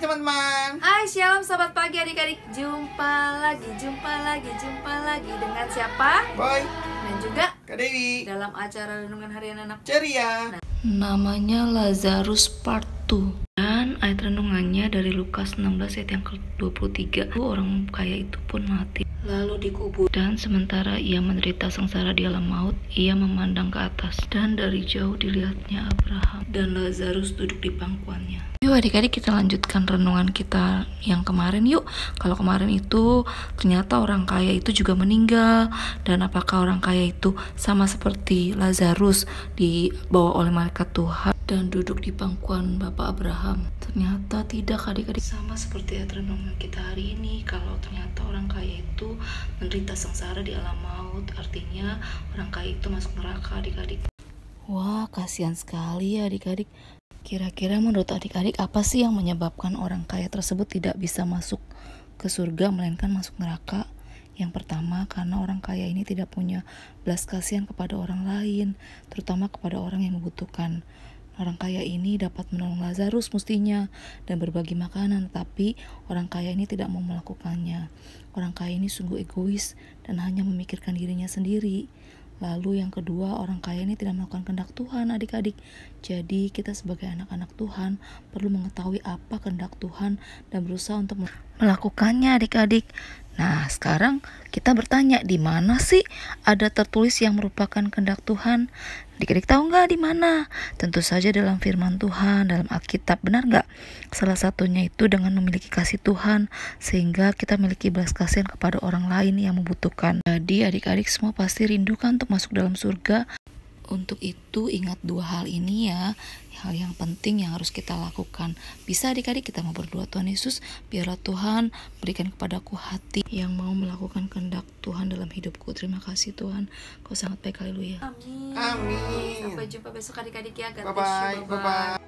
teman-teman. Hai, shalom sobat pagi adik-adik. Jumpa lagi dengan siapa? Boy Dan juga Kak Dewi dalam acara Renungan Harian Anak ceria. Namanya Lazarus Part 2. Dan ayat renungannya dari Lukas 16 ayat yang ke-23. Orang kaya itu pun mati, lalu dikubur. Dan sementara ia menderita sengsara di alam maut, ia memandang ke atas, dan dari jauh dilihatnya Abraham dan Lazarus duduk di pangkuannya. Yuk adik-adik, kita lanjutkan renungan kita yang kemarin yuk. Kalau kemarin itu ternyata orang kaya itu juga meninggal. Dan apakah orang kaya itu sama seperti Lazarus dibawa oleh malaikat Tuhan dan duduk di pangkuan Bapak Abraham? Ternyata tidak adik-adik. Sama seperti ayat renungan kita hari ini. Kalau ternyata orang kaya itu menderita sengsara di alam maut, artinya orang kaya itu masuk neraka adik-adik. Wah, kasihan sekali ya adik-adik. Kira-kira menurut adik-adik apa sih yang menyebabkan orang kaya tersebut tidak bisa masuk ke surga melainkan masuk neraka? Yang pertama, karena orang kaya ini tidak punya belas kasihan kepada orang lain, terutama kepada orang yang membutuhkan. Orang kaya ini dapat menolong Lazarus mestinya dan berbagi makanan, tapi orang kaya ini tidak mau melakukannya. Orang kaya ini sungguh egois dan hanya memikirkan dirinya sendiri. Lalu yang kedua, orang kaya ini tidak melakukan kehendak Tuhan adik-adik. Jadi kita sebagai anak-anak Tuhan perlu mengetahui apa kehendak Tuhan dan berusaha untuk melakukannya adik-adik. Nah, sekarang kita bertanya, di mana sih ada tertulis yang merupakan kehendak Tuhan? Adik-adik tahu nggak di mana? Tentu saja dalam firman Tuhan, dalam Alkitab, benar nggak? Salah satunya itu dengan memiliki kasih Tuhan, sehingga kita memiliki belas kasihan kepada orang lain yang membutuhkan. Jadi adik-adik semua pasti rindukan untuk masuk dalam surga. Untuk itu ingat dua hal ini ya, hal yang penting yang harus kita lakukan. Bisa adik-adik kita mau berdoa, Tuhan Yesus, biarlah Tuhan berikan kepadaku hati yang mau melakukan kehendak Tuhan dalam hidupku. Terima kasih Tuhan, Kau sangat baik, haleluya. Amin. Amin. Sampai jumpa besok adik-adik ya. God bless you. Bye-bye. Bye-bye.